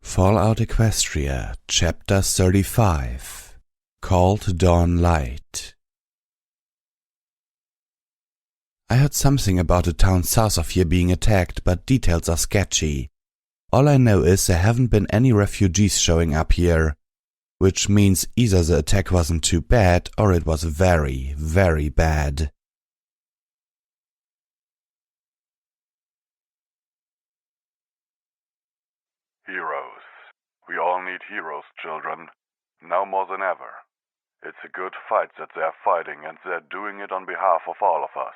Fallout Equestria, Chapter 35, Called Dawn Light. I heard something about a town south of here being attacked, but details are sketchy. All I know is there haven't been any refugees showing up here, which means either the attack wasn't too bad or it was very, very bad. Heroes. We all need heroes, children. Now more than ever. It's a good fight that they're fighting, and they're doing it on behalf of all of us.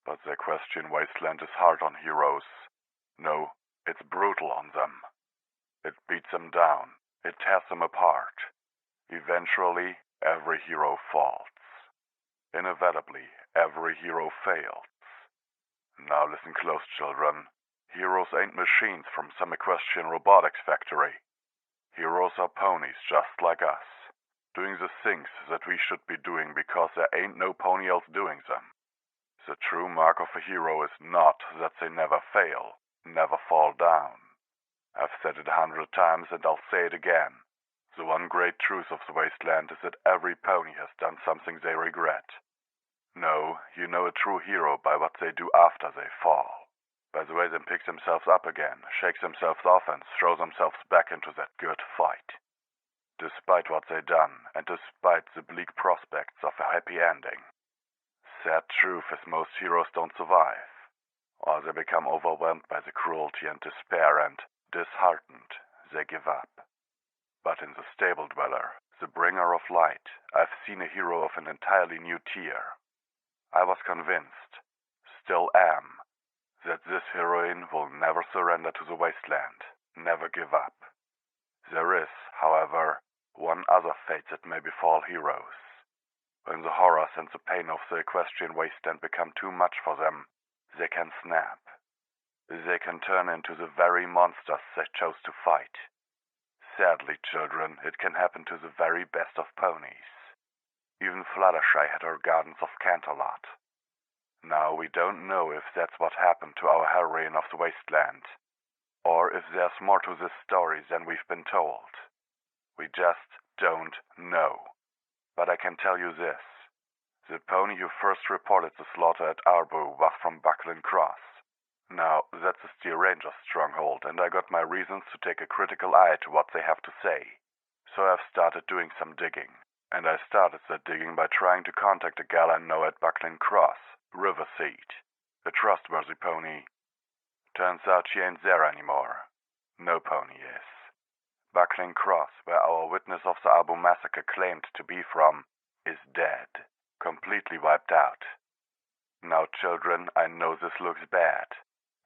But the Equestrian Wasteland is hard on heroes. No, it's brutal on them. It beats them down. It tears them apart. Eventually, every hero falls. Inevitably, every hero fails. Now listen close, children. Heroes ain't machines from some equestrian robotics factory. Heroes are ponies just like us, doing the things that we should be doing because there ain't no pony else doing them. The true mark of a hero is not that they never fail, never fall down. I've said it 100 times and I'll say it again. The one great truth of the wasteland is that every pony has done something they regret. No, you know a true hero by what they do after they fall. By the way they pick themselves up again, shake themselves off and throw themselves back into that good fight. Despite what they done, and despite the bleak prospects of a happy ending. Sad truth is most heroes don't survive, or they become overwhelmed by the cruelty and despair and, disheartened, they give up. But in The Stable Dweller, the bringer of light, I've seen a hero of an entirely new tier. I was convinced, still am, that this heroine will never surrender to the wasteland, never give up. There is, however, one other fate that may befall heroes. When the horrors and the pain of the equestrian wasteland become too much for them, they can snap. They can turn into the very monsters they chose to fight. Sadly, children, it can happen to the very best of ponies. Even Fluttershy had her gardens of Canterlot. Now, we don't know if that's what happened to our heroine of the wasteland, or if there's more to this story than we've been told. We just don't know. But I can tell you this. The pony who first reported the slaughter at Arbu was from Buckland Cross. Now, that's a Steer Ranger's stronghold, and I got my reasons to take a critical eye to what they have to say. So I've started doing some digging. And I started that digging by trying to contact a gal I know at Buckland Cross, Riverseed, a trustworthy pony. Turns out she ain't there anymore. No pony is. Buckland Cross, where our witness of the Arbu massacre claimed to be from, is dead. Completely wiped out. Now, children, I know this looks bad.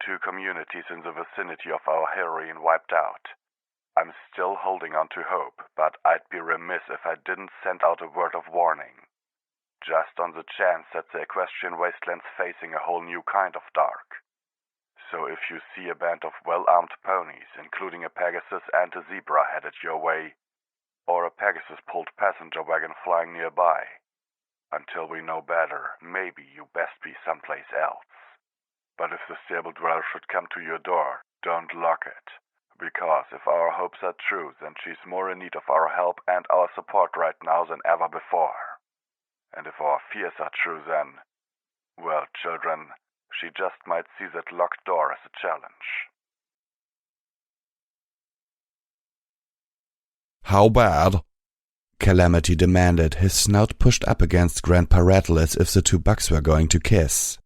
2 communities in the vicinity of our heroine wiped out. I'm still holding on to hope, but I'd be remiss if I didn't send out a word of warning. Just on the chance that the equestrian wasteland's facing a whole new kind of dark. So if you see a band of well-armed ponies, including a Pegasus and a zebra headed your way, or a Pegasus-pulled passenger wagon flying nearby, until we know better, maybe you best be someplace else. But if the Stable Dweller should come to your door, don't lock it. Because if our hopes are true, then she's more in need of our help and our support right now than ever before. And if our fears are true, then, well, children, she just might see that locked door as a challenge. How bad? Calamity demanded, his snout pushed up against Grandpa Rattle as if the 2 bucks were going to kiss.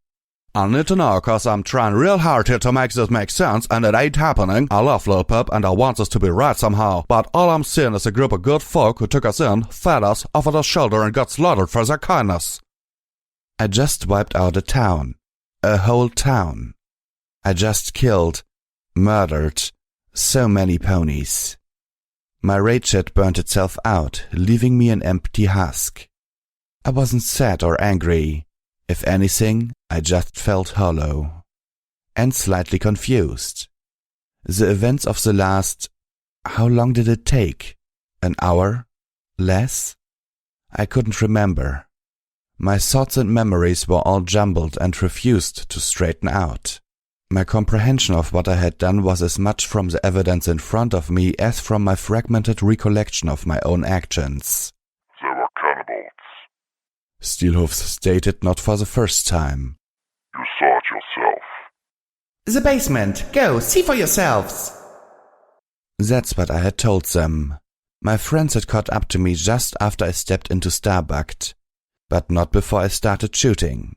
I need to know, cause I'm trying real hard here to make this make sense, and it ain't happening. I love Lil Pup, and I want this to be right somehow, but all I'm seeing is a group of good folk who took us in, fed us, offered us shelter, and got slaughtered for their kindness. I just wiped out a town. A whole town. I just killed, murdered, so many ponies. My rage had burnt itself out, leaving me an empty husk. I wasn't sad or angry. If anything, I just felt hollow. And slightly confused. The events of the last... How long did it take? An hour? Less? I couldn't remember. My thoughts and memories were all jumbled and refused to straighten out. My comprehension of what I had done was as much from the evidence in front of me as from my fragmented recollection of my own actions. They were cannibals. Steelhoofs stated not for the first time. You saw it yourself. The basement. Go, see for yourselves. That's what I had told them. My friends had caught up to me just after I stepped into Starbucked, but not before I started shooting.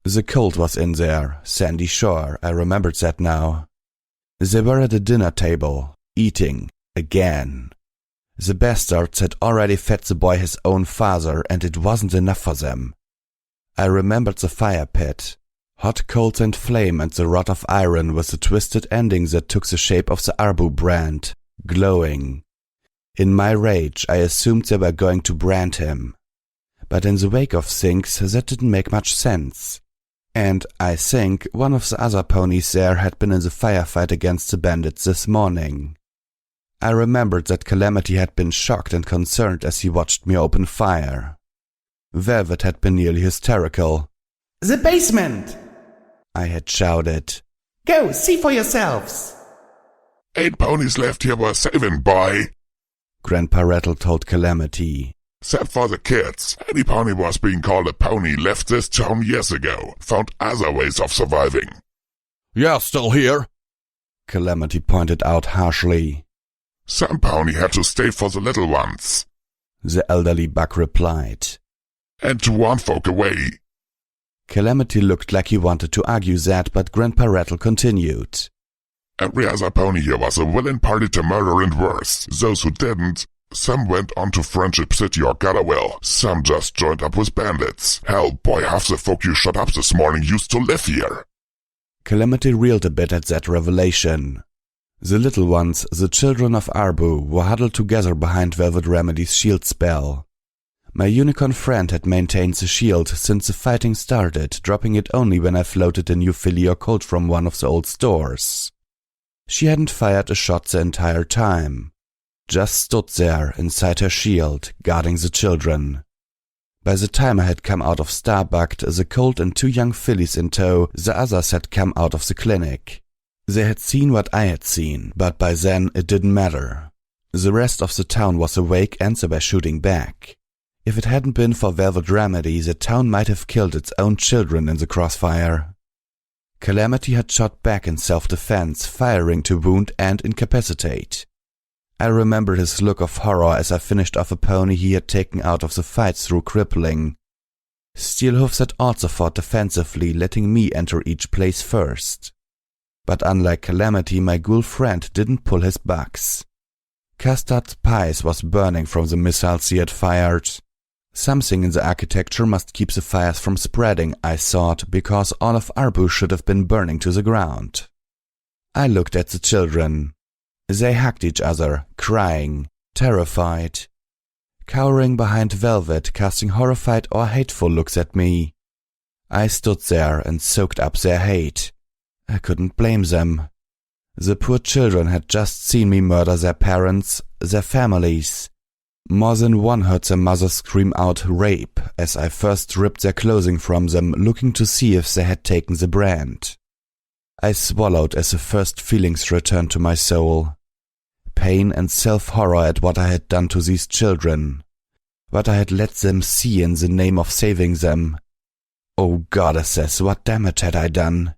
The cold was in there, sandy shore, I remembered that now. They were at the dinner table, eating, again. The bastards had already fed the boy his own father, and it wasn't enough for them. I remembered the fire pit, hot coals and flame and the rod of iron with the twisted ending that took the shape of the Arbu brand, glowing. In my rage, I assumed they were going to brand him. But in the wake of things, that didn't make much sense. And I think one of the other ponies there had been in the firefight against the bandits this morning. I remembered that Calamity had been shocked and concerned as he watched me open fire. Velvet had been nearly hysterical. The basement! I had shouted. Go, see for yourselves! 8 ponies left here worth saving, boy. Grandpa Rattle told Calamity. Except for the kids. Any pony was being called a pony left this town years ago. Found other ways of surviving. You're still here? Calamity pointed out harshly. Some pony had to stay for the little ones. The elderly buck replied. And to warn folk away. Calamity looked like he wanted to argue that, but Grandpa Rattle continued. Every other pony here was a willing party to murder and worse. Those who didn't, some went on to Friendship City or Gutterville. Some just joined up with bandits. Hell, boy, half the folk you shot up this morning used to live here. Calamity reeled a bit at that revelation. The little ones, the children of Arbu, were huddled together behind Velvet Remedy's shield spell. My unicorn friend had maintained the shield since the fighting started, dropping it only when I floated a new filly or colt from one of the old stores. She hadn't fired a shot the entire time. Just stood there inside her shield, guarding the children. By the time I had come out of Starbucked, the colt and 2 young fillies in tow, the others had come out of the clinic. They had seen what I had seen, but by then it didn't matter. The rest of the town was awake and they were shooting back. If it hadn't been for Velvet Remedy, the town might have killed its own children in the crossfire. Calamity had shot back in self-defense, firing to wound and incapacitate. I remembered his look of horror as I finished off a pony he had taken out of the fight through crippling. Steelhoofs had also fought defensively, letting me enter each place first. But unlike Calamity, my ghoul friend didn't pull his bucks. Custard's pies was burning from the missiles he had fired. Something in the architecture must keep the fires from spreading, I thought, because all of Arbu should have been burning to the ground. I looked at the children. They hugged each other, crying, terrified, cowering behind Velvet, casting horrified or hateful looks at me. I stood there and soaked up their hate. I couldn't blame them. The poor children had just seen me murder their parents, their families. More than one heard their mother scream out rape as I first ripped their clothing from them, looking to see if they had taken the brand. I swallowed as the first feelings returned to my soul. Pain and self-horror at what I had done to these children. What I had let them see in the name of saving them. Oh goddesses, what damage had I done?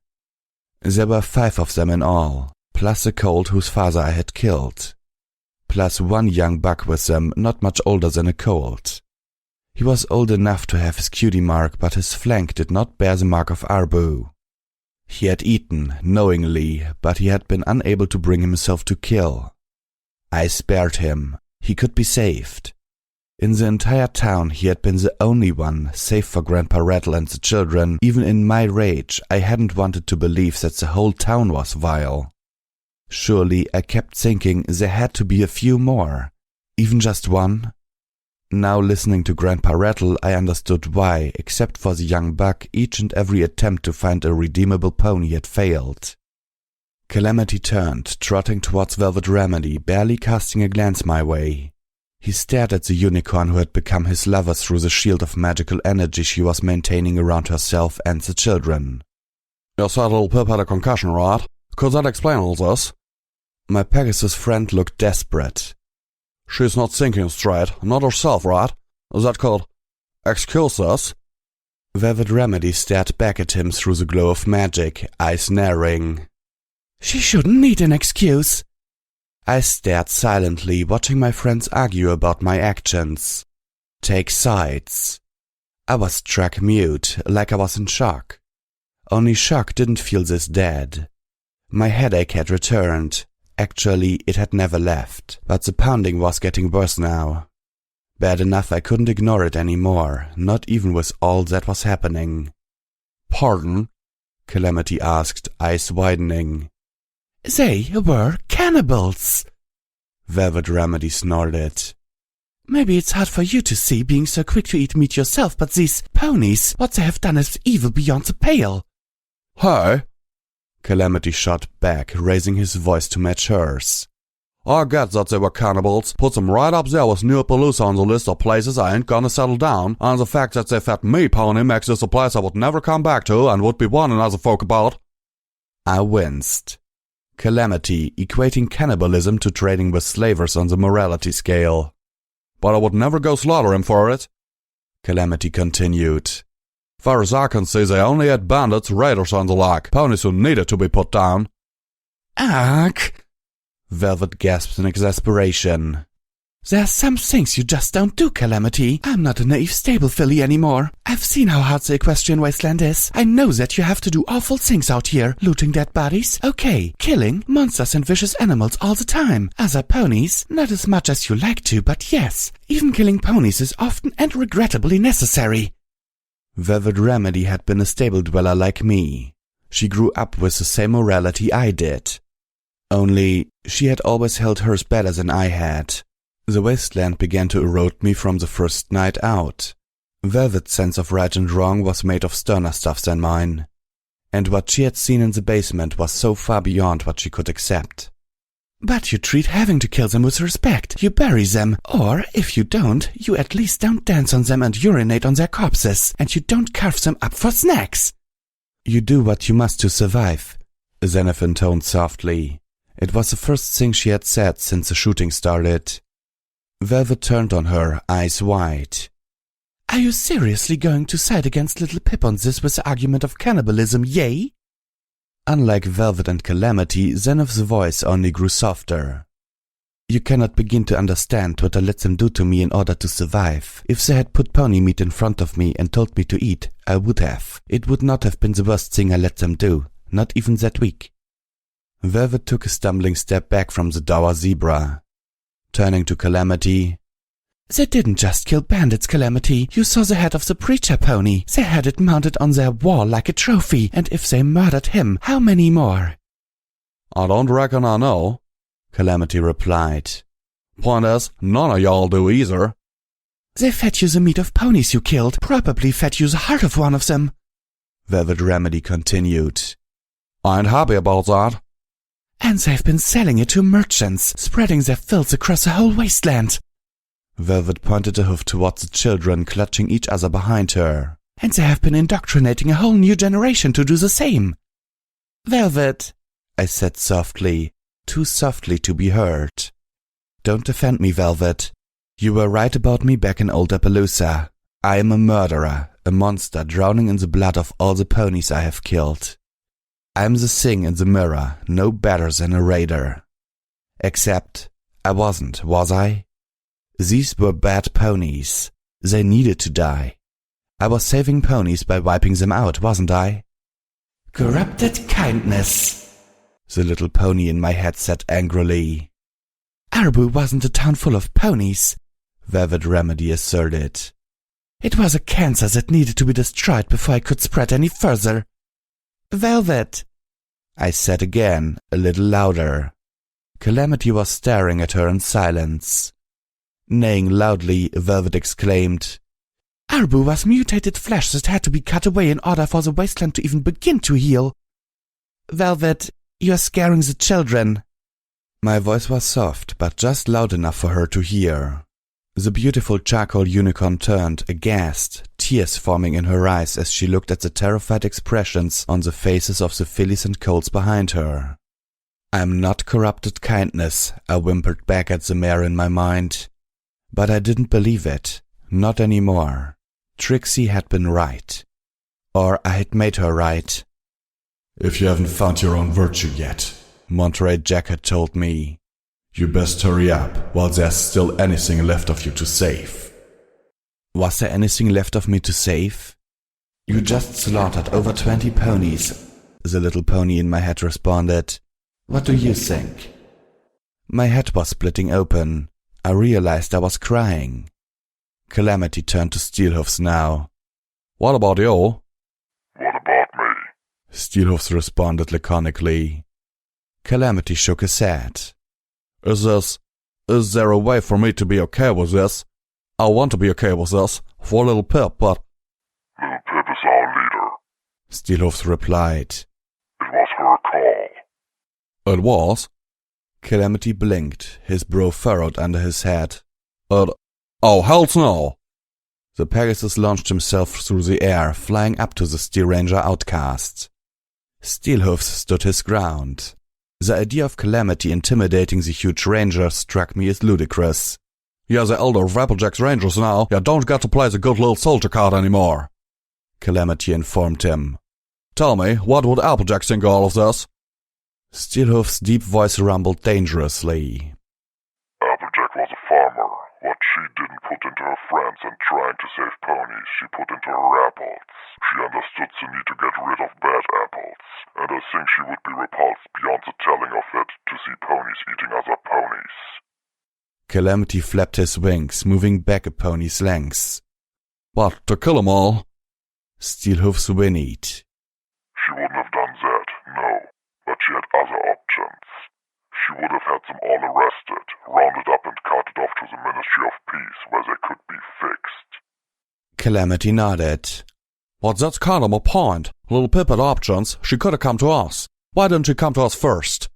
There were 5 of them in all, plus a colt whose father I had killed. Plus 1 young buck with them, not much older than a colt. He was old enough to have his cutie mark, but his flank did not bear the mark of Arbu. He had eaten, knowingly, but he had been unable to bring himself to kill. I spared him. He could be saved. In the entire town he had been the only one, save for Grandpa Rattle and the children. Even in my rage, I hadn't wanted to believe that the whole town was vile. Surely, I kept thinking, there had to be a few more. Even just one? Now listening to Grandpa Rattle, I understood why, except for the young buck, each and every attempt to find a redeemable pony had failed. Calamity turned, trotting towards Velvet Remedy, barely casting a glance my way. He stared at the unicorn who had become his lover through the shield of magical energy she was maintaining around herself and the children. You said little Pip had a concussion, right? Could that explain all this? My Pegasus friend looked desperate. She's not thinking straight, not herself, right? That could excuse us. Velvet Remedy stared back at him through the glow of magic, eyes narrowing. She shouldn't need an excuse. I stared silently, watching my friends argue about my actions. Take sides. I was struck mute, like I was in shock. Only shock didn't feel this dead. My headache had returned. Actually, it had never left, but the pounding was getting worse now. Bad enough I couldn't ignore it anymore, not even with all that was happening. Pardon? Calamity asked, eyes widening. They were cannibals. Velvet Remedy snorted. Maybe it's hard for you to see, being so quick to eat meat yourself, but these ponies, what they have done is evil beyond the pale. Hey? Calamity shot back, raising his voice to match hers. I get that they were cannibals, put them right up there with Neopalooza on the list of places I ain't gonna settle down, and the fact that they fed me pony makes this a place I would never come back to and would be warning other folk about. I winced. Calamity, equating cannibalism to trading with slavers on the morality scale. But I would never go slaughter him for it. Calamity continued. Far as I can see, they only had bandits, raiders and the like, ponies who needed to be put down. Ugh! Velvet gasped in exasperation. There's some things you just don't do, Calamity. I'm not a naive stable filly anymore. I've seen how hard the equestrian wasteland is. I know that you have to do awful things out here. Looting dead bodies, okay. Killing monsters and vicious animals all the time. Other ponies, not as much as you like to, but yes. Even killing ponies is often and regrettably necessary. Velvet Remedy had been a stable dweller like me. She grew up with the same morality I did. Only, she had always held hers better than I had. The wasteland began to erode me from the first night out. Velvet's sense of right and wrong was made of sterner stuff than mine. And what she had seen in the basement was so far beyond what she could accept. But you treat having to kill them with respect. You bury them. Or, if you don't, you at least don't dance on them and urinate on their corpses. And you don't carve them up for snacks. You do what you must to survive, Zenith intoned softly. It was the first thing she had said since the shooting started. Velvet turned on her, eyes wide. Are you seriously going to side against little Pip on this with the argument of cannibalism, yay? Unlike Velvet and Calamity, Zenith's voice only grew softer. You cannot begin to understand what I let them do to me in order to survive. If they had put pony meat in front of me and told me to eat, I would have. It would not have been the worst thing I let them do, not even that week. Velvet took a stumbling step back from the dour zebra. Turning to Calamity. They didn't just kill bandits, Calamity. You saw the head of the preacher pony. They had it mounted on their wall like a trophy, and if they murdered him, how many more? I don't reckon I know, Calamity replied. Point is, none of y'all do either. They fed you the meat of ponies you killed, probably fed you the heart of one of them. Velvet Remedy continued. I ain't happy about that. And they've been selling it to merchants, spreading their filth across the whole wasteland. Velvet pointed a hoof towards the children clutching each other behind her. And they have been indoctrinating a whole new generation to do the same. Velvet, I said softly, too softly to be heard. Don't defend me, Velvet. You were right about me back in Audiobook. I am a murderer, a monster drowning in the blood of all the ponies I have killed. I'm the thing in the mirror, no better than a raider. Except, I wasn't, was I? These were bad ponies. They needed to die. I was saving ponies by wiping them out, wasn't I? Corrupted kindness, the little pony in my head said angrily. Arbu wasn't a town full of ponies, Velvet Remedy asserted. It was a cancer that needed to be destroyed before I could spread any further. Velvet, I said again, a little louder. Calamity was staring at her in silence. Neighing loudly, Velvet exclaimed, Arbu was mutated flesh that had to be cut away in order for the wasteland to even begin to heal. Velvet, you're scaring the children. My voice was soft, but just loud enough for her to hear. The beautiful charcoal unicorn turned, aghast, tears forming in her eyes as she looked at the terrified expressions on the faces of the fillies and colts behind her. "I'm not corrupted kindness," I whimpered back at the mare in my mind. But I didn't believe it. Not anymore. Trixie had been right. Or I had made her right. "If you haven't found your own virtue yet," Monterey Jack had told me, "you best hurry up while there's still anything left of you to save." Was there anything left of me to save? "You just slaughtered over 20 ponies," the little pony in my head responded. "What do you think?" My head was splitting open. I realized I was crying. Calamity turned to Steelhoofs now. "What about you?" What about me? Steelhoofs responded laconically. Calamity shook his head. Is there a way for me to be okay with this? I want to be okay with this, for little Pip, but... Little Pip is our leader. Steelhoofs replied. It was her call. It was? Calamity blinked, his brow furrowed under his head. Oh, hells no! The Pegasus launched himself through the air, flying up to the Steel Ranger outcast. Steelhoofs stood his ground. The idea of Calamity intimidating the huge ranger struck me as ludicrous. "You're the elder of Applejack's Rangers now. You don't get to play the good little soldier card anymore," Calamity informed him. "Tell me, what would Applejack think of all of this?" Steelhoof's deep voice rumbled dangerously. Applejack was a farmer. What she didn't put into her friends and trying to save ponies, she put into her apples. She understood the need to get rid of bad apples, and I think she would be repulsed beyond the telling of it to see ponies eating other ponies. Calamity flapped his wings, moving back a pony's length. "But to kill 'em all?" Steelhoofs whinnied. She wouldn't have done that, no, but she had other options. She would have had them all arrested, rounded up and carted off to the Ministry of Peace, where they could be fixed. Calamity nodded. "But that's kind of my point. Little Pip had options. She could have come to us. Why didn't she come to us first?"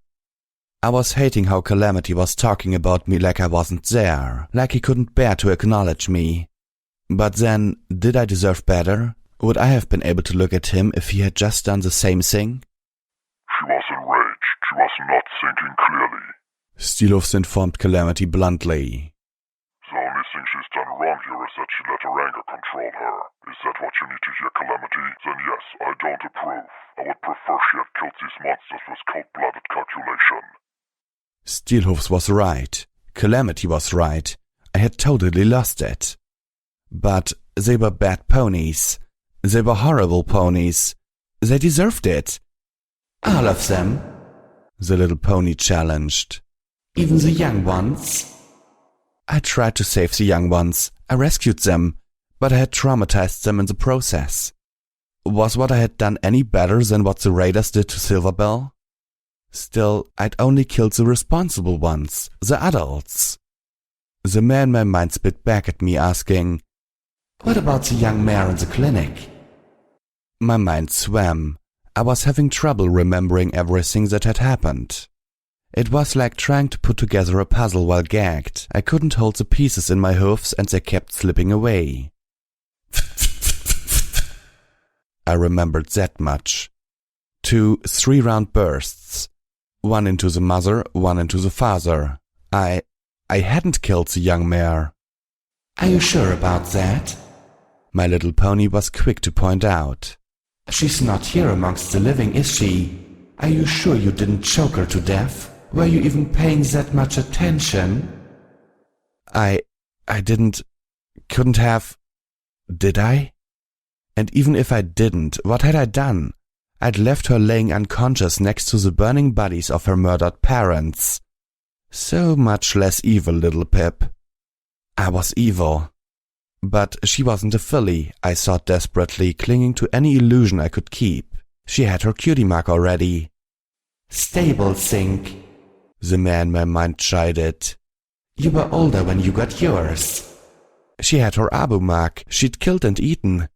I was hating how Calamity was talking about me like I wasn't there, like he couldn't bear to acknowledge me. But then, did I deserve better? Would I have been able to look at him if he had just done the same thing? She was enraged. She was not thinking clearly. Steelhoofs informed Calamity bluntly. The only thing she's done wrong here is that she let her anger control her. Is that what you need to hear, Calamity? Then yes, I don't approve. I would prefer she had killed these monsters with cold-blooded calculation. Steelhoofs was right. Calamity was right. I had totally lost it. But they were bad ponies. They were horrible ponies. They deserved it. "All of them?" the little pony challenged. "Even the young ones?" I tried to save the young ones. I rescued them, but I had traumatized them in the process. Was what I had done any better than what the raiders did to Silverbell? Still, I'd only killed the responsible ones, the adults. The man in my mind spit back at me, asking, "What about the young mare in the clinic?" My mind swam. I was having trouble remembering everything that had happened. It was like trying to put together a puzzle while gagged. I couldn't hold the pieces in my hoofs and they kept slipping away. I remembered that much. 2 3-round bursts. One into the mother, one into the father. I hadn't killed the young mare. "Are you sure about that?" My little pony was quick to point out. "She's not here amongst the living, is she? Are you sure you didn't choke her to death? Were you even paying that much attention?" I couldn't have. Did I? And even if I didn't, what had I done? I'd left her laying unconscious next to the burning bodies of her murdered parents. So much less evil, little Pip. I was evil. But she wasn't a filly, I thought desperately, clinging to any illusion I could keep. She had her cutie mark already. "Stable sink," the man in my mind chided. "You were older when you got yours." She had her Abu mark. She'd killed and eaten.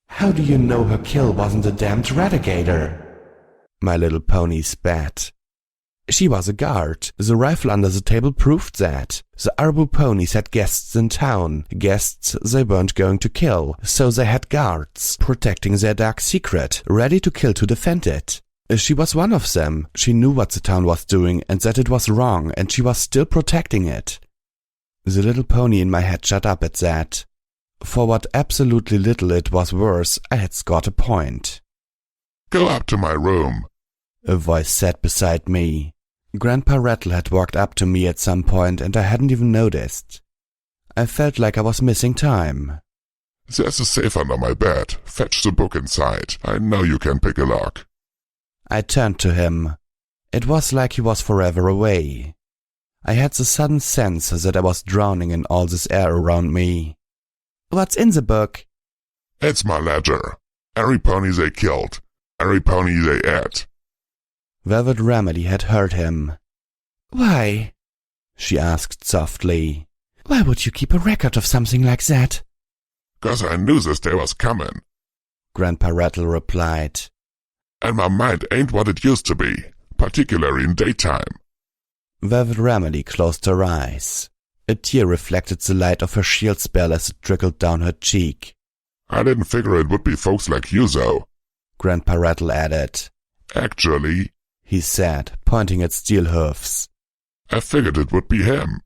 "How do you know her kill wasn't a damned radigator?" My little pony spat. She was a guard. The rifle under the table proved that. The Arbu ponies had guests in town, guests they weren't going to kill, so they had guards, protecting their dark secret, ready to kill to defend it. She was one of them. She knew what the town was doing and that it was wrong, and she was still protecting it. The little pony in my head shut up at that. For what absolutely little it was worth, I had scored a point. Go up to my room, a voice said beside me. Grandpa Rattle had walked up to me at some point and I hadn't even noticed. I felt like I was missing time. There's a safe under my bed. Fetch the book inside. I know you can pick a lock. I turned to him. It was like he was forever away. I had the sudden sense that I was drowning in all this air around me. What's in the book? It's my ledger. Every pony they killed. Every pony they ate. Velvet Remedy had heard him. Why? She asked softly. Why would you keep a record of something like that? 'Cause I knew this day was coming, Grandpa Rattle replied. and my mind ain't what it used to be, particularly in daytime. Velvet Remedy closed her eyes. A tear reflected the light of her shield spell as it trickled down her cheek. I didn't figure it would be folks like you, though. Grandpa Rattle added. Actually, He said, pointing at steel hoofs. I figured it would be him.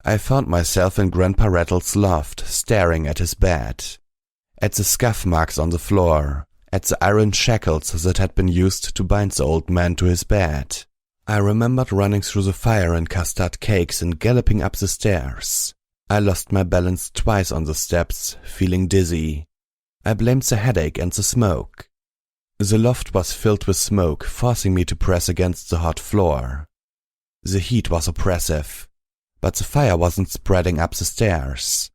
I found myself in Grandpa Rattle's loft, staring at his bed, at the scuff marks on the floor, at the iron shackles that had been used to bind the old man to his bed. I remembered running through the fire and custard cakes and galloping up the stairs. I lost my balance twice on the steps, feeling dizzy. I blamed the headache and the smoke. The loft was filled with smoke, forcing me to press against the hot floor. The heat was oppressive, but the fire wasn't spreading up the stairs.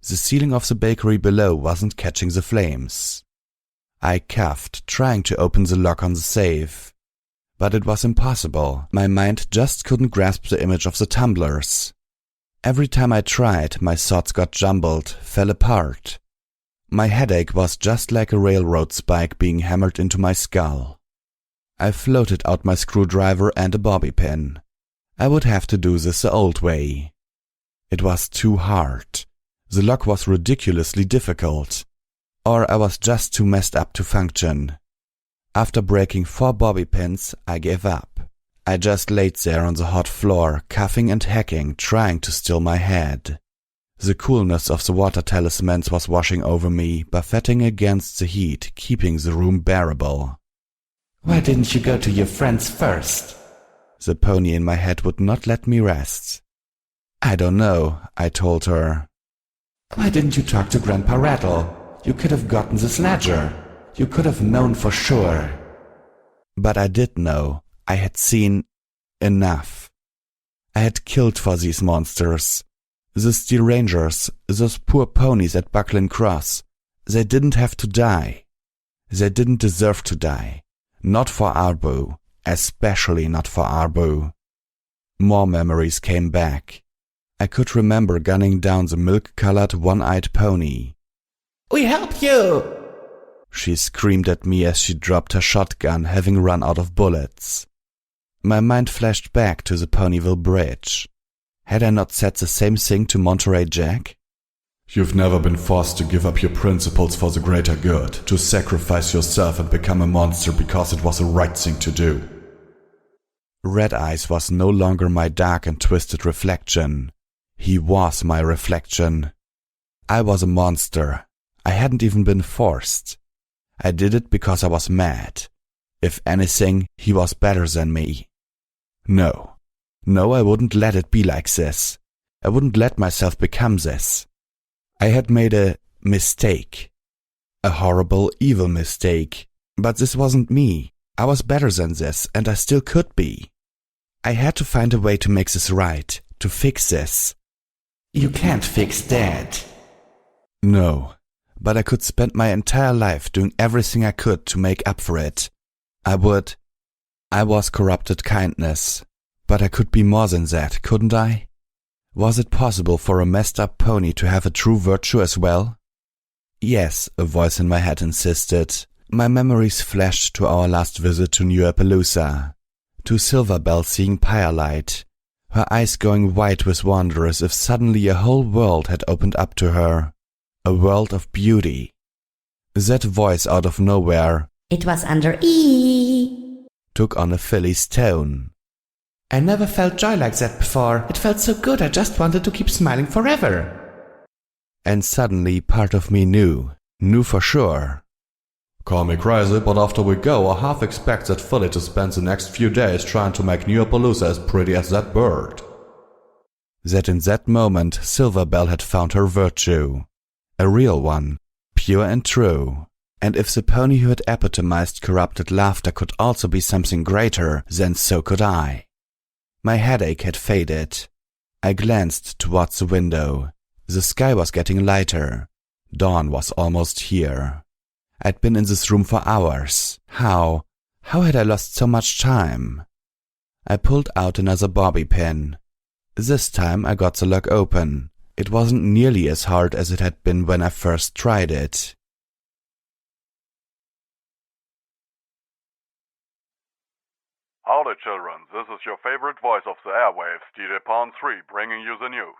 The ceiling of the bakery below wasn't catching the flames. I coughed, trying to open the lock on the safe. But it was impossible. My mind just couldn't grasp the image of the tumblers. Every time I tried, my thoughts got jumbled, fell apart. My headache was just like a railroad spike being hammered into my skull. I floated out my screwdriver and a bobby pin. I would have to do this the old way. It was too hard. The lock was ridiculously difficult. Or I was just too messed up to function. After breaking 4 bobby pins, I gave up. I just laid there on the hot floor, coughing and hacking, trying to still my head. The coolness of the water talismans was washing over me, buffeting against the heat, keeping the room bearable. Why didn't you go to your friends first? The pony in my head would not let me rest. I don't know, I told her. Why didn't you talk to Grandpa Rattle? You could have gotten this ledger. You could have known for sure. But I did know. I had seen enough. I had killed for these monsters. The Steel Rangers, those poor ponies at Buckland Cross. They didn't have to die. They didn't deserve to die. Not for Arbu. Especially not for Arbu. More memories came back. I could remember gunning down the milk-colored one-eyed pony. We help you! She screamed at me as she dropped her shotgun, having run out of bullets. My mind flashed back to the Ponyville Bridge. Had I not said the same thing to Monterey Jack? You've never been forced to give up your principles for the greater good, to sacrifice yourself and become a monster because it was the right thing to do. Red Eyes was no longer my dark and twisted reflection. He was my reflection. I was a monster. I hadn't even been forced. I did it because I was mad. If anything, he was better than me. No, I wouldn't let it be like this. I wouldn't let myself become this. I had made a mistake. A horrible, evil mistake. But this wasn't me. I was better than this, and I still could be. I had to find a way to make this right, to fix this. You can't fix that. No, but I could spend my entire life doing everything I could to make up for it. I would. I was corrupted kindness, but I could be more than that, couldn't I? Was it possible for a messed up pony to have a true virtue as well? Yes, a voice in my head insisted. My memories flashed to our last visit to New Appaloosa, to Silverbell seeing Firelight, her eyes going wide with wonder as if suddenly a whole world had opened up to her, a world of beauty. That voice out of nowhere, "It was under E," took on a Philly's tone. I never felt joy like that before. It felt so good I just wanted to keep smiling forever. And suddenly part of me knew for sure. Call me crazy, but after we go, I half expect that Philly to spend the next few days trying to make New Appaloosa as pretty as that bird. That in that moment Silverbell had found her virtue. A real one, pure and true. And if the pony who had epitomized corrupted laughter could also be something greater, then so could I. My headache had faded. I glanced towards the window. The sky was getting lighter. Dawn was almost here. I'd been in this room for hours. How had I lost so much time? I pulled out another bobby pin. This time I got the lock open. It wasn't nearly as hard as it had been when I first tried it. Howdy, children. This is your favorite voice of the airwaves, DJ Pawn 3, bringing you the news.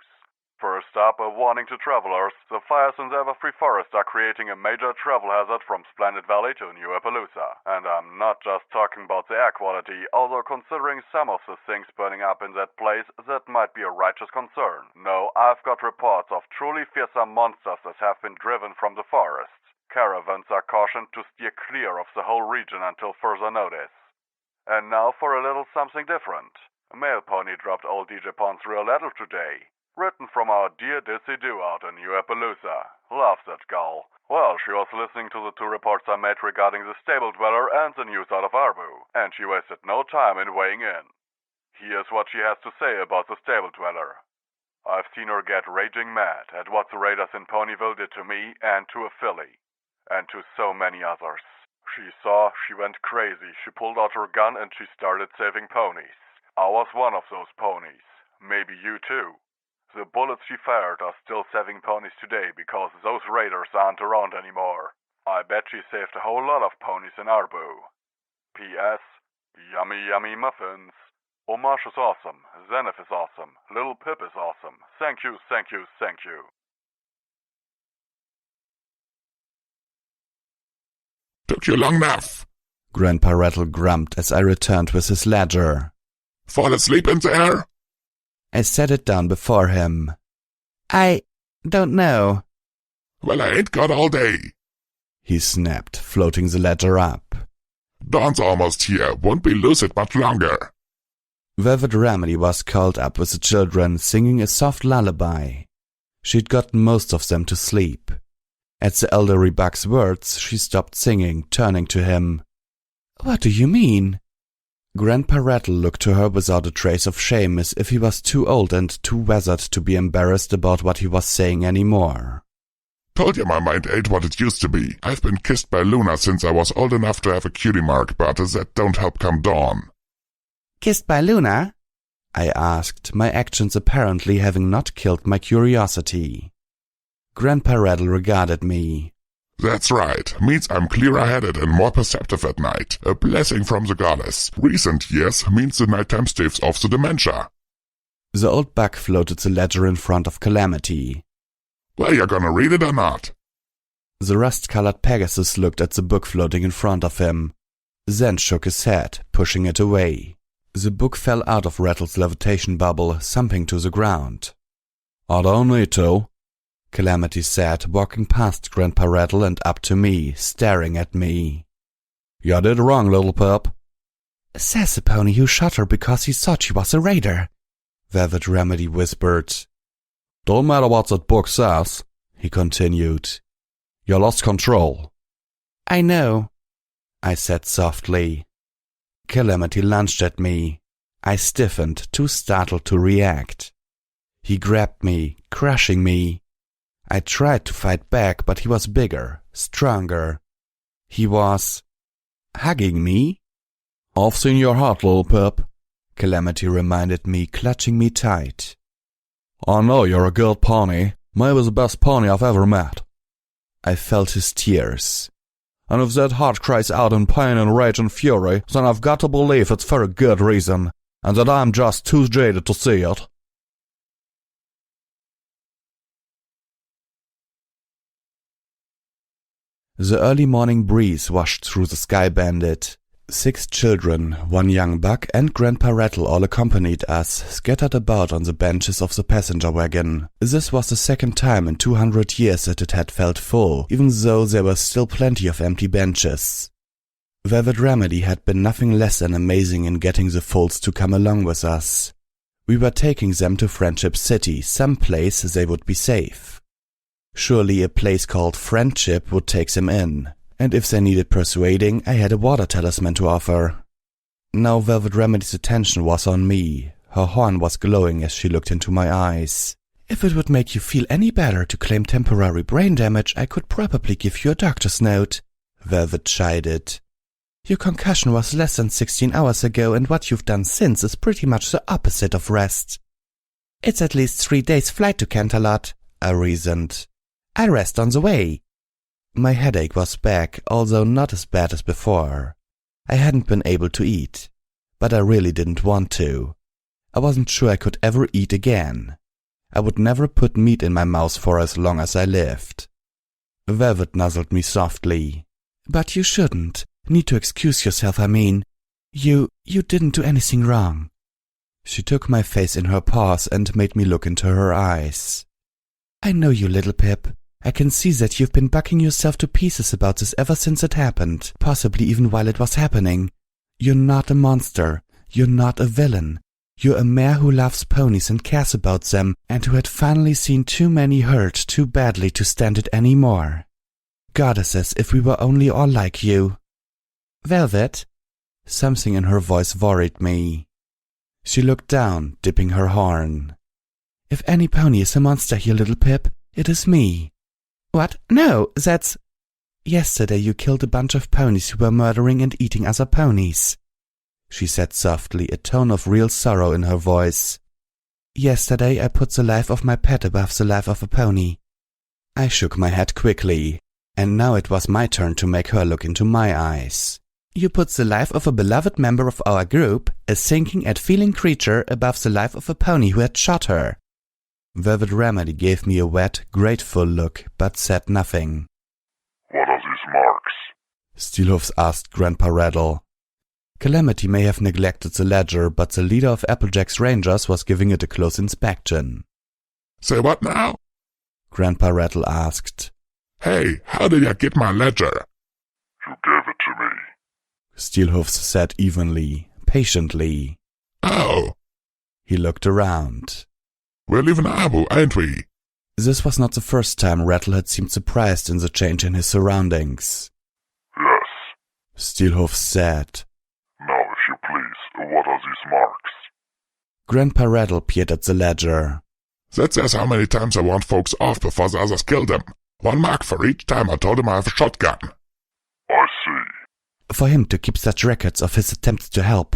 First up, a warning to travelers. The fires in the Everfree Forest are creating a major travel hazard from Splendid Valley to New Appaloosa. And I'm not just talking about the air quality, although considering some of the things burning up in that place, that might be a righteous concern. No, I've got reports of truly fearsome monsters that have been driven from the forest. Caravans are cautioned to steer clear of the whole region until further notice. And now for a little something different. A mail pony dropped old DJ Pawn's real letter today. Written from our dear Dissy Doo out in New Appaloosa. Love that gal. Well, she was listening to the 2 reports I made regarding the stable dweller and the news out of Arbu, and she wasted no time in weighing in. Here's what she has to say about the stable dweller. I've seen her get raging mad at what the raiders in Ponyville did to me and to a filly. And to so many others. She went crazy. She pulled out her gun and she started saving ponies. I was one of those ponies. Maybe you too. The bullets she fired are still saving ponies today because those raiders aren't around anymore. I bet she saved a whole lot of ponies in Arbu. P.S. Yummy, yummy muffins. Omarsh is awesome. Zenith is awesome. Little Pip is awesome. Thank you, thank you, thank you. Took you long enough. Grandpa Rattle grumped as I returned with his ledger. Fall asleep in there? I set it down before him. I don't know. Well, I ain't got all day. He snapped, floating the ledger up. Dawn's almost here. Won't be lucid much longer. Velvet Remedy was called up with the children, singing a soft lullaby. She'd gotten most of them to sleep. At the elderly Buck's words, she stopped singing, turning to him. What do you mean? Grandpa Rattle looked to her without a trace of shame, as if he was too old and too weathered to be embarrassed about what he was saying anymore. Told you my mind ain't what it used to be. I've been kissed by Luna since I was old enough to have a cutie mark, but that don't help come dawn. Kissed by Luna? I asked, my actions apparently having not killed my curiosity. Grandpa Rattle regarded me. That's right. Means I'm clear-headed and more perceptive at night. A blessing from the goddess. Recent years means the nighttime staves off the dementia. The old buck floated the ledger in front of Calamity. Well, you gonna read it or not? The rust-colored Pegasus looked at the book floating in front of him, then shook his head, pushing it away. The book fell out of Rattle's levitation bubble, thumping to the ground. I don't need to, Calamity said, walking past Grandpa Rattle and up to me, staring at me. You did wrong, little pup. Says the pony who shot her because he thought she was a raider, Velvet Remedy whispered. Don't matter what that book says, he continued. You lost control. I know, I said softly. Calamity lunged at me. I stiffened, too startled to react. He grabbed me, crushing me. I tried to fight back, but he was bigger, stronger. He was hugging me. I've seen your heart, little pup, Calamity reminded me, clutching me tight. I know you're a good pony, maybe the best pony I've ever met. I felt his tears. And if that heart cries out in pain and rage and fury, then I've got to believe it's for a good reason, and that I'm just too jaded to see it. The early morning breeze washed through the Sky Bandit. 6 children, 1 young buck, and Grandpa Rattle all accompanied us, scattered about on the benches of the passenger wagon. This was the second time in 200 years that it had felt full, even though there were still plenty of empty benches. Velvet Remedy had been nothing less than amazing in getting the fools to come along with us. We were taking them to Friendship City, some place they would be safe. Surely a place called Friendship would take them in. And if they needed persuading, I had a water talisman to offer. Now Velvet Remedy's attention was on me. Her horn was glowing as she looked into my eyes. If it would make you feel any better to claim temporary brain damage, I could probably give you a doctor's note, Velvet chided. Your concussion was less than 16 hours ago, and what you've done since is pretty much the opposite of rest. It's at least 3 days' flight to Canterlot, I reasoned. I rest on the way. My headache was back, although not as bad as before. I hadn't been able to eat, but I really didn't want to. I wasn't sure I could ever eat again. I would never put meat in my mouth for as long as I lived. Velvet nuzzled me softly. But you shouldn't. Need to excuse yourself, I mean. You didn't do anything wrong. She took my face in her paws and made me look into her eyes. I know you, little Pip. I can see that you've been bucking yourself to pieces about this ever since it happened, possibly even while it was happening. You're not a monster. You're not a villain. You're a mare who loves ponies and cares about them, and who had finally seen too many hurt too badly to stand it any more. Goddesses, if we were only all like you. Velvet? Something in her voice worried me. She looked down, dipping her horn. If any pony is a monster here, little Pip, it is me. What? No, that's... Yesterday you killed a bunch of ponies who were murdering and eating other ponies, she said softly, a tone of real sorrow in her voice. Yesterday I put the life of my pet above the life of a pony. I shook my head quickly, and now it was my turn to make her look into my eyes. You put the life of a beloved member of our group, a thinking and feeling creature, above the life of a pony who had shot her. Velvet Remedy gave me a wet, grateful look, but said nothing. What are these marks? Steelhoofs asked Grandpa Rattle. Calamity may have neglected the ledger, but the leader of Applejack's Rangers was giving it a close inspection. Say what now? Grandpa Rattle asked. Hey, how did you get my ledger? You gave it to me. Steelhoofs said evenly, patiently. Oh. He looked around. We're leaving Abu, ain't we? This was not the first time Rattle had seemed surprised in the change in his surroundings. Yes, Steelhoofs said. Now, if you please, what are these marks? Grandpa Rattle peered at the ledger. That says how many times I warned folks off before the others killed them. 1 mark for each time I told him I have a shotgun. I see. For him to keep such records of his attempts to help.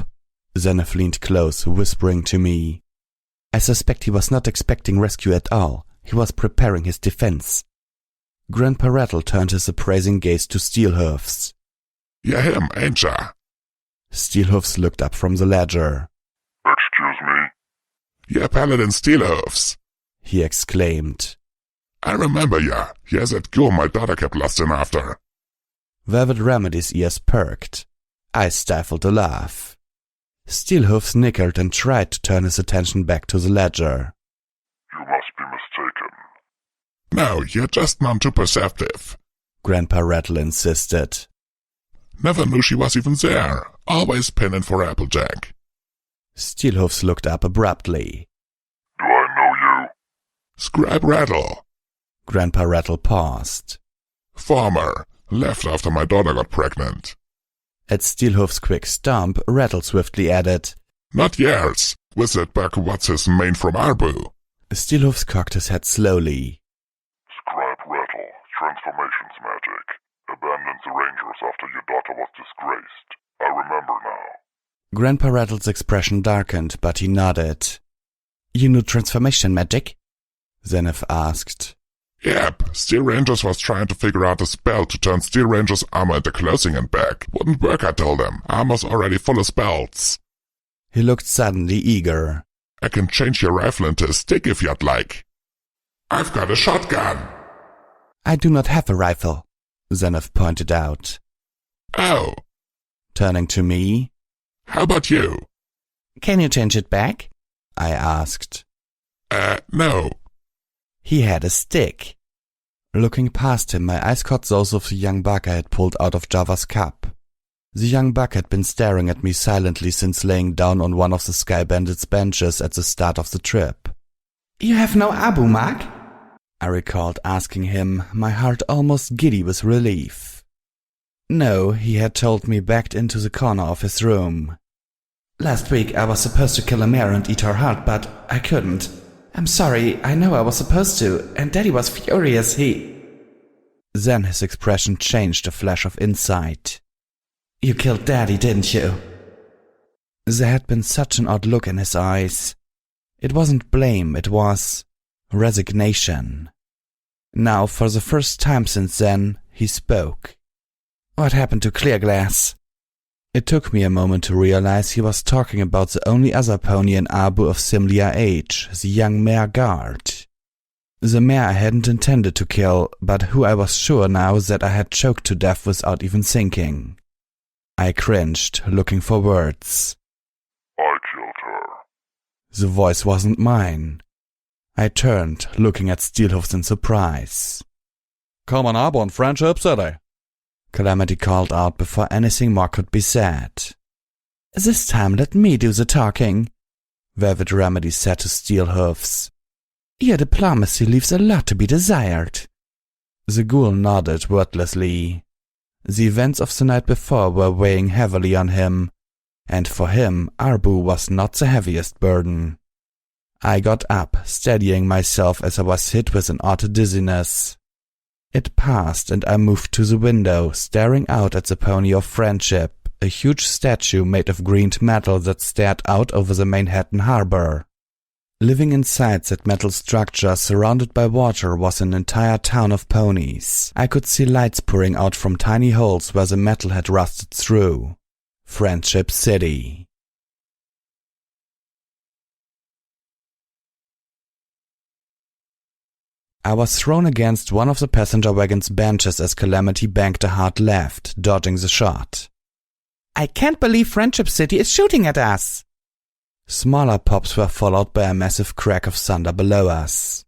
Zenith leaned close, whispering to me. I suspect he was not expecting rescue at all. He was preparing his defense. Grandpa Rattle turned his appraising gaze to Steelhoofs. You're him, ain't ya? Steelhoofs looked up from the ledger. Excuse me? You're Paladin Steelhoofs, he exclaimed. I remember ya. You're that girl my daughter kept lusting after. Velvet Remedy's ears perked. I stifled a laugh. Steelhoofs nickered and tried to turn his attention back to the ledger. You must be mistaken. No, you're just none too perceptive, Grandpa Rattle insisted. Never knew she was even there. Always pinning for Applejack. Steelhoofs looked up abruptly. Do I know you? Scribe Rattle. Grandpa Rattle paused. Former. Left after my daughter got pregnant. At Steelhoof's quick stomp, Rattle swiftly added, Not yours. With that buck what's his main from Arbu. Steelhoofs cocked his head slowly. Scribe Rattle, transformations magic. Abandoned the Rangers after your daughter was disgraced. I remember now. Grandpa Rattle's expression darkened, but he nodded. You knew transformation magic? Zenith asked. Yep, Steel Rangers was trying to figure out a spell to turn Steel Rangers' armor into clothing and back. Wouldn't work, I told him. Armor's already full of spells. He looked suddenly eager. I can change your rifle into a stick if you'd like. I've got a shotgun. I do not have a rifle, Zenith pointed out. Oh. Turning to me. How about you? Can you change it back? I asked. No. He had a stick. Looking past him, my eyes caught those of the young buck I had pulled out of Java's cup. The young buck had been staring at me silently since laying down on one of the Sky Bandit's benches at the start of the trip. You have no Abu, Mark? I recalled asking him, my heart almost giddy with relief. No, he had told me backed into the corner of his room. Last week I was supposed to kill a mare and eat her heart, but I couldn't. I'm sorry, I know I was supposed to, and Daddy was furious, Then his expression changed a flash of insight. You killed Daddy, didn't you? There had been such an odd look in his eyes. It wasn't blame, it was resignation. Now, for the first time since then, he spoke. What happened to Clearglass? It took me a moment to realize he was talking about the only other pony in Abu of similar age, the young mare Guard. The mare I hadn't intended to kill, but who I was sure now that I had choked to death without even thinking. I cringed, looking for words. I killed her. The voice wasn't mine. I turned, looking at Steelhoofs in surprise. Come on up on Friendship City, Calamity called out before anything more could be said. This time let me do the talking, Velvet Remedy said to Steelhoofs. Your diplomacy leaves a lot to be desired. The ghoul nodded wordlessly. The events of the night before were weighing heavily on him, and for him Arbu was not the heaviest burden. I got up, steadying myself as I was hit with an odd dizziness. It passed, and I moved to the window, staring out at the Pony of Friendship, a huge statue made of greened metal that stared out over the Manhattan harbor. Living inside that metal structure surrounded by water was an entire town of ponies. I could see lights pouring out from tiny holes where the metal had rusted through. Friendship City. I was thrown against one of the passenger wagon's benches as Calamity banked a hard left, dodging the shot. I can't believe Friendship City is shooting at us! Smaller pops were followed by a massive crack of thunder below us.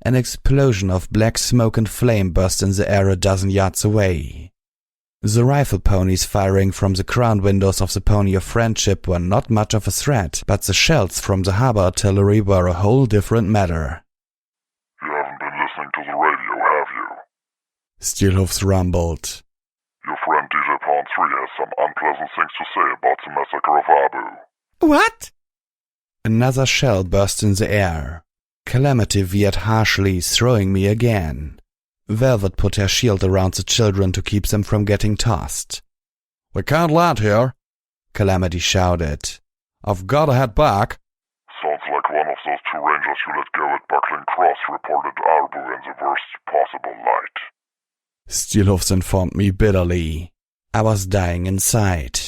An explosion of black smoke and flame burst in the air a dozen yards away. The rifle ponies firing from the crown windows of the Pony of Friendship were not much of a threat, but the shells from the harbor artillery were a whole different matter. You haven't been listening to the radio, have you? Steelhoofs rumbled. Your friend DJ Pawn 3 has some unpleasant things to say about the massacre of Abu. What? Another shell burst in the air. Calamity veered harshly, throwing me again. Velvet put her shield around the children to keep them from getting tossed. We can't land here, Calamity shouted. I've gotta head back. Sounds like one of those two rangers you let go at Buckling Cross reported Abu in the worst possible light. Steelhoofs informed me bitterly. I was dying inside.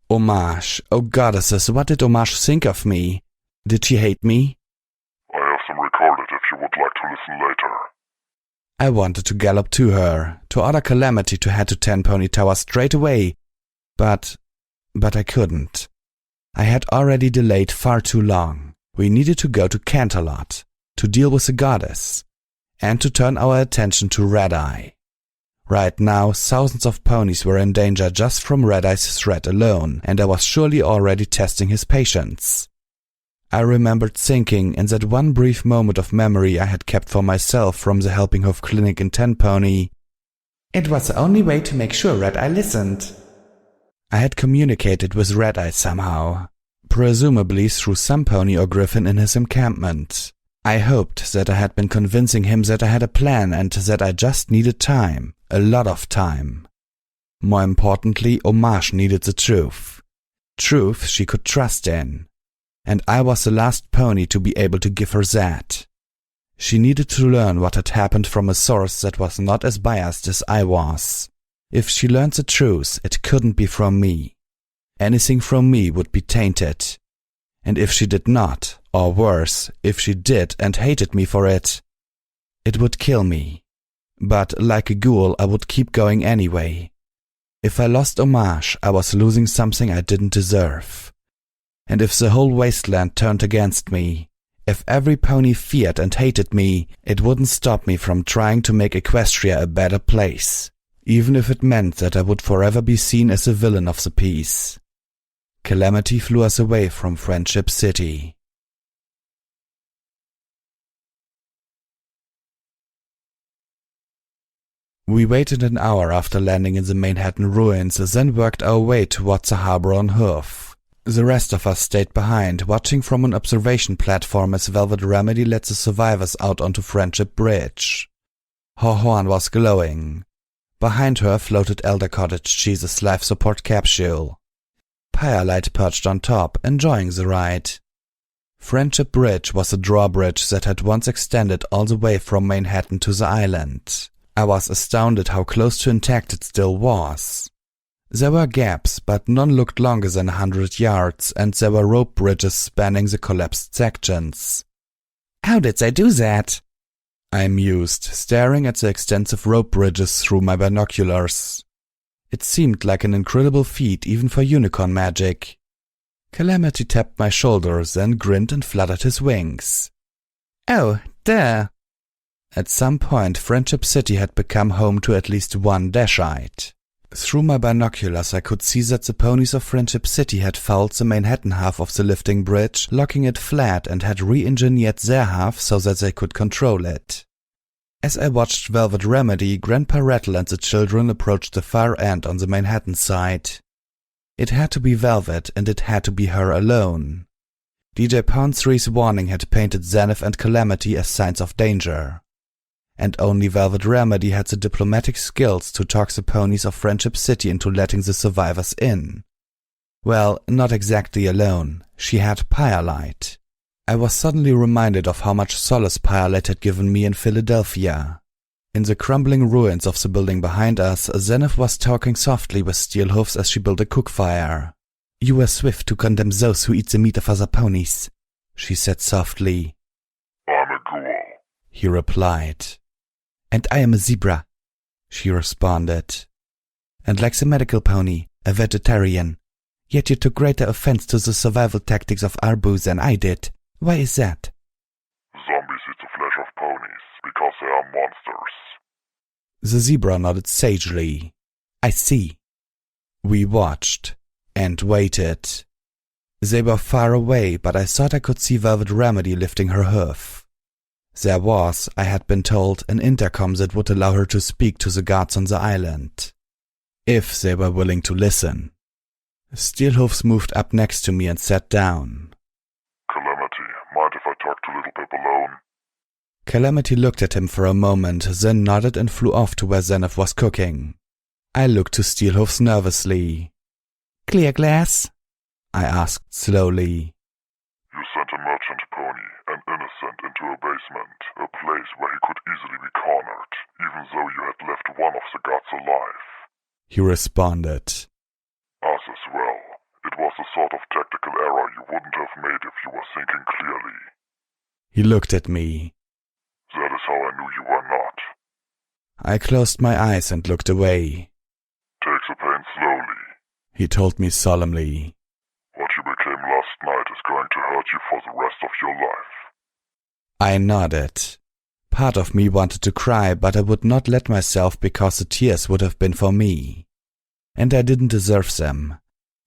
Homage, oh goddesses, what did Homage think of me? Did she hate me? I have them recorded if you would like to listen later. I wanted to gallop to her, to order Calamity to head to Ten Pony Tower straight away, but I couldn't. I had already delayed far too long. We needed to go to Canterlot, to deal with the goddess, and to turn our attention to Red Eye. Right now, thousands of ponies were in danger just from Red Eye's threat alone, and I was surely already testing his patience. I remembered thinking, in that one brief moment of memory I had kept for myself from the Helping Hoof Clinic in Ten Pony, it was the only way to make sure Red Eye listened. I had communicated with Red Eye somehow, presumably through some pony or griffin in his encampment. I hoped that I had been convincing him that I had a plan and that I just needed time, a lot of time. More importantly, Homage needed the truth. Truth she could trust in. And I was the last pony to be able to give her that. She needed to learn what had happened from a source that was not as biased as I was. If she learned the truth, it couldn't be from me. Anything from me would be tainted. And if she did not, or worse, if she did and hated me for it, it would kill me. But like a ghoul, I would keep going anyway. If I lost homage, I was losing something I didn't deserve. And if the whole wasteland turned against me, if every pony feared and hated me, it wouldn't stop me from trying to make Equestria a better place, even if it meant that I would forever be seen as a villain of the piece. Calamity flew us away from Friendship City. We waited an hour after landing in the Manhattan ruins, then worked our way towards the harbor on hoof. The rest of us stayed behind, watching from an observation platform as Velvet Remedy led the survivors out onto Friendship Bridge. Her horn was glowing. Behind her floated Elder Cottage Cheese's life support capsule. Firelight perched on top, enjoying the ride. Friendship Bridge was a drawbridge that had once extended all the way from Manhattan to the island. I was astounded how close to intact it still was. There were gaps, but none looked longer than 100 yards, and there were rope bridges spanning the collapsed sections. How did they do that? I mused, staring at the extensive rope bridges through my binoculars. It seemed like an incredible feat even for unicorn magic. Calamity tapped my shoulders, then grinned and fluttered his wings. Oh, duh. At some point, Friendship City had become home to at least one Dashite. Through my binoculars I could see that the ponies of Friendship City had fouled the Manhattan half of the lifting bridge, locking it flat, and had re-engineered their half so that they could control it. As I watched Velvet Remedy, Grandpa Rattle and the children approached the far end on the Manhattan side. It had to be Velvet, and it had to be her alone. DJ Pound3's warning had painted Zenith and Calamity as signs of danger. And only Velvet Remedy had the diplomatic skills to talk the ponies of Friendship City into letting the survivors in. Well, not exactly alone. She had Firelight. I was suddenly reminded of how much solace Firelight had given me in Philadelphia. In the crumbling ruins of the building behind us, Zenith was talking softly with Steelhoofs as she built a cook fire. You were swift to condemn those who eat the meat of other ponies, she said softly. I'm a ghoul, he replied. And I am a zebra, she responded. And like the medical pony, a vegetarian. Yet you took greater offense to the survival tactics of Arbu than I did. Why is that? Zombies eat the flesh of ponies because they are monsters. The zebra nodded sagely. I see. We watched and waited. They were far away, but I thought I could see Velvet Remedy lifting her hoof. There was, I had been told, an intercom that would allow her to speak to the guards on the island. If they were willing to listen. Steelhoofs moved up next to me and sat down. Calamity, mind if I talk to Little Pip alone? Calamity looked at him for a moment, then nodded and flew off to where Zenith was cooking. I looked to Steelhoofs nervously. Clear glass? I asked slowly. You sent a merchant pony, an innocent, into a basement, a place where he could easily be cornered, even though you had left one of the guards alive. He responded. Us as well. It was the sort of tactical error you wouldn't have made if you were thinking clearly. He looked at me. That is how I knew you were not. I closed my eyes and looked away. Take the pain slowly, he told me solemnly. What you became last night is going to hurt you for the rest of your life. I nodded. Part of me wanted to cry, but I would not let myself because the tears would have been for me. And I didn't deserve them.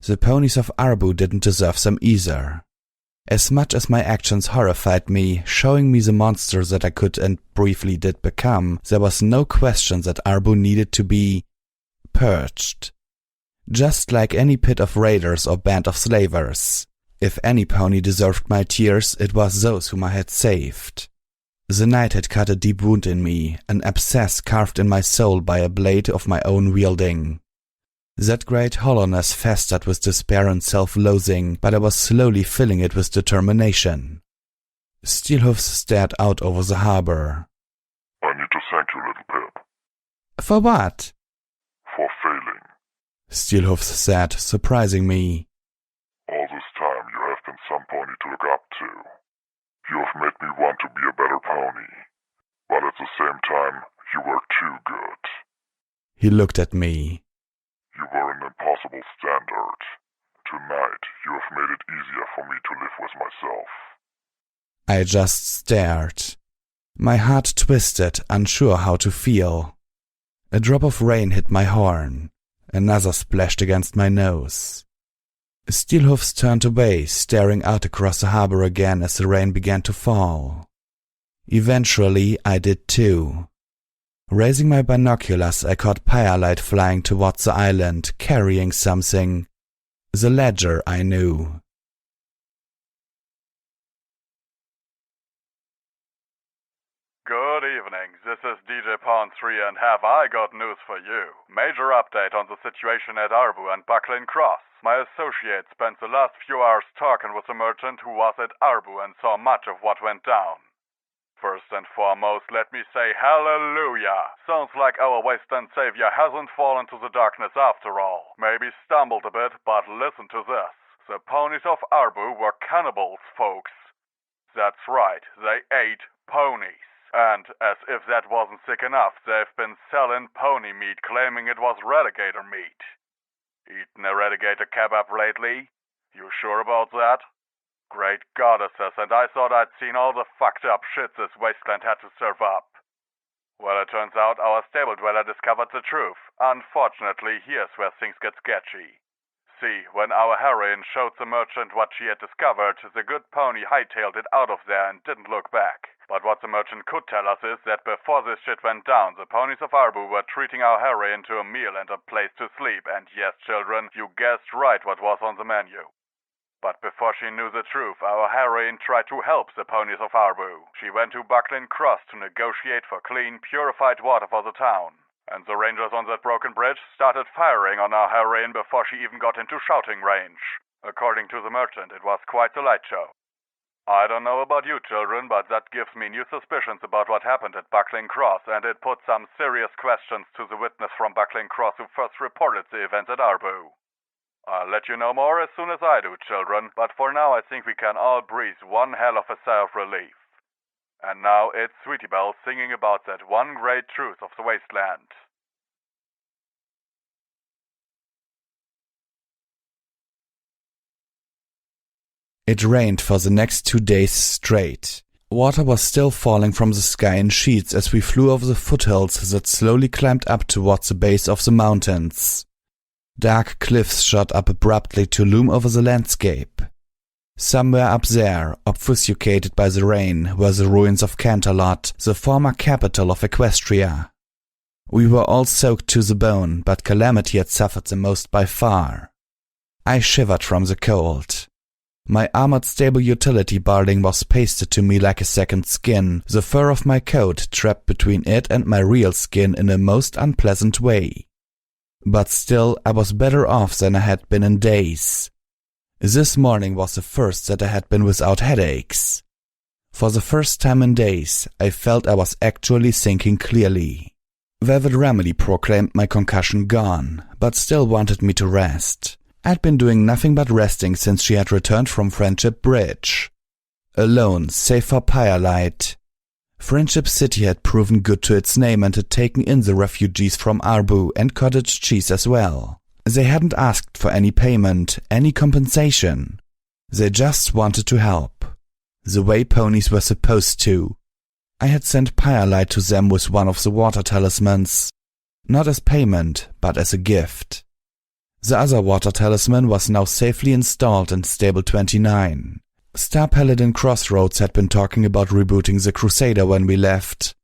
The ponies of Arbu didn't deserve them either. As much as my actions horrified me, showing me the monster that I could and briefly did become, there was no question that Arbu needed to be purged. Just like any pit of raiders or band of slavers. If any pony deserved my tears, it was those whom I had saved. The night had cut a deep wound in me, an abscess carved in my soul by a blade of my own wielding. That great hollowness festered with despair and self-loathing, but I was slowly filling it with determination. Steelhoofs stared out over the harbor. I need to thank you, little Pip, For what? for failing. Steelhoofs said, surprising me. All this time you have been some pony to look up to. You have made me want to be a better pony, but at the same time you were too good. He looked at me. You were an impossible standard. Tonight you have made it easier for me to live with myself. I just stared. My heart twisted, unsure how to feel. A drop of rain hit my horn. Another splashed against my nose. Steelhoofs turned away, staring out across the harbor again as the rain began to fall. Eventually, I did too. Raising my binoculars, I caught Firelight flying towards the island, carrying something. The ledger, I knew. Good evening, this is DJ Pawn 3 and have I got news for you. Major update on the situation at Arbu and Buckland Cross. My associate spent the last few hours talking with a merchant who was at Arbu and saw much of what went down. First and foremost, let me say hallelujah. Sounds like our wasteland savior hasn't fallen to the darkness after all. Maybe stumbled a bit, but listen to this. The ponies of Arbu were cannibals, folks. That's right, they ate ponies. And, as if that wasn't sick enough, they've been selling pony meat, claiming it was Relegator meat. Eaten a Relegator kebab lately? You sure about that? Great goddesses, and I thought I'd seen all the fucked up shit this wasteland had to serve up. Well, it turns out our stable dweller discovered the truth. Unfortunately, here's where things get sketchy. See, when our heroine showed the merchant what she had discovered, the good pony hightailed it out of there and didn't look back. But what the merchant could tell us is that before this shit went down, the ponies of Arbu were treating our heroine to a meal and a place to sleep. And yes, children, you guessed right what was on the menu. But before she knew the truth, our heroine tried to help the ponies of Arbu. She went to Buckland Cross to negotiate for clean, purified water for the town. And the rangers on that broken bridge started firing on our heroine before she even got into shouting range. According to the merchant, it was quite the light show. I don't know about you children, but that gives me new suspicions about what happened at Buckling Cross, and it put some serious questions to the witness from Buckling Cross who first reported the event at Arbu. I'll let you know more as soon as I do, children, but for now I think we can all breathe one hell of a sigh of relief. And now it's Sweetie Belle singing about that one great truth of the wasteland. It rained for the next 2 days straight. Water was still falling from the sky in sheets as we flew over the foothills that slowly climbed up towards the base of the mountains. Dark cliffs shot up abruptly to loom over the landscape. Somewhere up there, obfuscated by the rain, were the ruins of Canterlot, the former capital of Equestria. We were all soaked to the bone, but Calamity had suffered the most by far. I shivered from the cold. My armored stable utility barding was pasted to me like a second skin, the fur of my coat trapped between it and my real skin in a most unpleasant way. But still, I was better off than I had been in days. This morning was the first that I had been without headaches. For the first time in days, I felt I was actually thinking clearly. Velvet Remedy proclaimed my concussion gone, but still wanted me to rest. I'd been doing nothing but resting since she had returned from Friendship Bridge. Alone, save for Firelight. Friendship City had proven good to its name and had taken in the refugees from Arbu and Cottage Cheese as well. They hadn't asked for any payment, any compensation. They just wanted to help. The way ponies were supposed to. I had sent Firelight to them with one of the water talismans. Not as payment, but as a gift. The other water talisman was now safely installed in Stable 29. Star Paladin Crossroads had been talking about rebooting the Crusader when we left.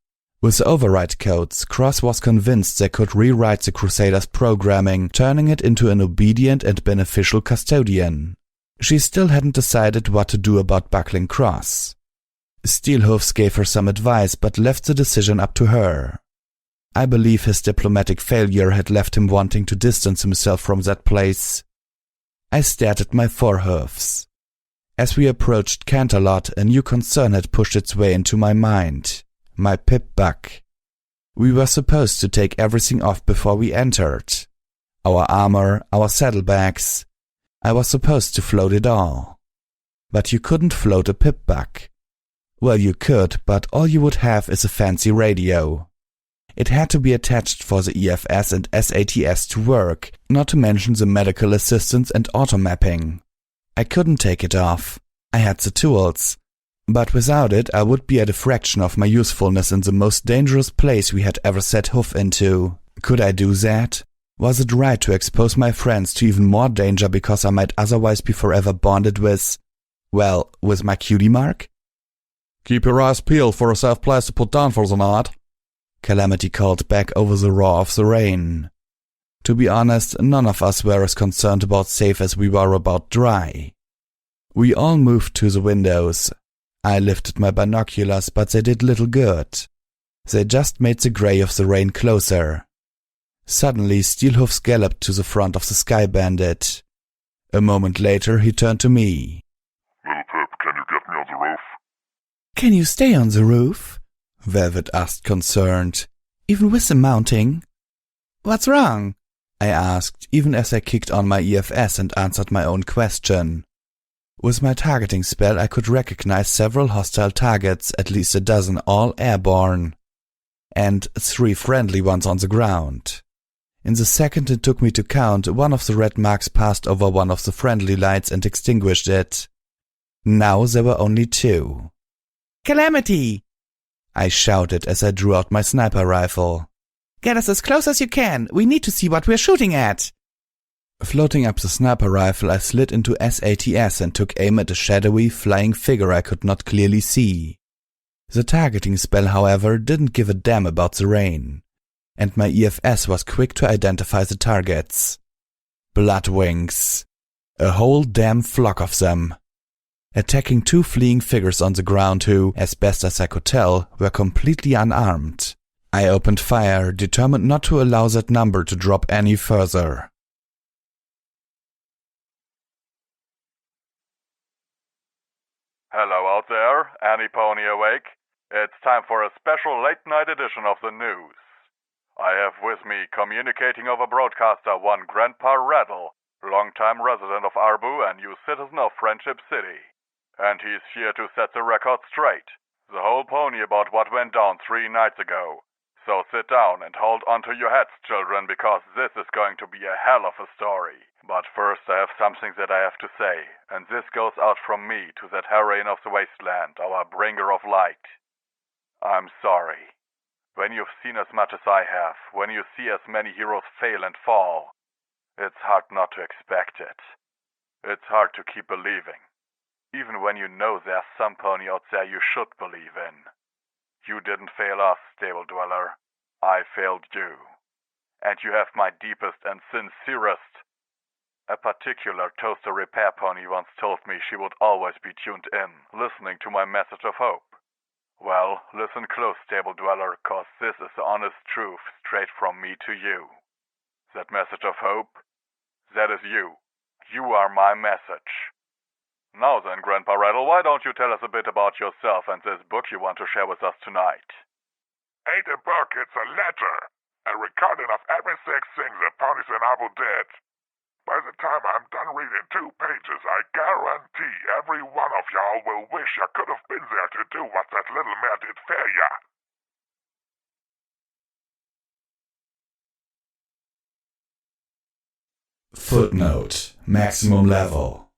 With the override codes, Cross was convinced they could rewrite the Crusader's programming, turning it into an obedient and beneficial custodian. She still hadn't decided what to do about Buckling Cross. Steelhoofs gave her some advice but left the decision up to her. I believe his diplomatic failure had left him wanting to distance himself from that place. I stared at my forehoofs. As we approached Canterlot, a new concern had pushed its way into my mind. My pip-buck. We were supposed to take everything off before we entered. Our armor, our saddlebags. I was supposed to float it all. But you couldn't float a pip-buck. Well, you could, but all you would have is a fancy radio. It had to be attached for the EFS and SATS to work, not to mention the medical assistance and auto-mapping. I couldn't take it off. I had the tools. But without it, I would be at a fraction of my usefulness in the most dangerous place we had ever set hoof into. Could I do that? Was it right to expose my friends to even more danger because I might otherwise be forever bonded with, well, with my cutie mark? Keep your eyes peeled for a safe place to put down for the night, Calamity called back over the roar of the rain. To be honest, none of us were as concerned about safe as we were about dry. We all moved to the windows. I lifted my binoculars, but they did little good. They just made the grey of the rain closer. Suddenly, Steelhoofs galloped to the front of the Sky Bandit. A moment later, he turned to me. Little Pip, can you get me on the roof? Can you stay on the roof? Velvet asked, concerned. Even with the mounting? What's wrong? I asked, even as I kicked on my EFS and answered my own question. With my targeting spell, I could recognize several hostile targets, at least a dozen, all airborne, and 3 friendly ones on the ground. In the second it took me to count, one of the red marks passed over one of the friendly lights and extinguished it. Now there were only 2. Calamity! I shouted as I drew out my sniper rifle. Get us as close as you can. We need to see what we're shooting at. Floating up the sniper rifle, I slid into SATS and took aim at a shadowy, flying figure I could not clearly see. The targeting spell, however, didn't give a damn about the rain, and my EFS was quick to identify the targets. Bloodwings. A whole damn flock of them. Attacking 2 fleeing figures on the ground who, as best as I could tell, were completely unarmed. I opened fire, determined not to allow that number to drop any further. Hello out there, any pony awake? It's time for a special late-night edition of the news. I have with me, communicating over broadcaster, one Grandpa Rattle, longtime resident of Arbu and new citizen of Friendship City. And he's here to set the record straight. The whole pony about what went down 3 nights ago. So sit down and hold onto your hats, children, because this is going to be a hell of a story. But first I have something that I have to say, and this goes out from me to that heroine of the wasteland, our bringer of light. I'm sorry. When you've seen as much as I have, when you see as many heroes fail and fall, it's hard not to expect it. It's hard to keep believing. Even when you know there's some pony out there you should believe in. You didn't fail us, Stable Dweller. I failed you. And you have my deepest and sincerest. A particular toaster repair pony once told me she would always be tuned in, listening to my message of hope. Well, listen close, Stable Dweller, 'cause this is the honest truth straight from me to you. That message of hope, that is you. You are my message. Now then, Grandpa Rattle, why don't you tell us a bit about yourself and this book you want to share with us tonight? Ain't a book, it's a letter. A recording of every 6 things the ponies in Abu did. By the time I'm done reading 2 pages, I guarantee every one of y'all will wish you could have been there to do what that little mare did for ya. Footnote. Maximum level.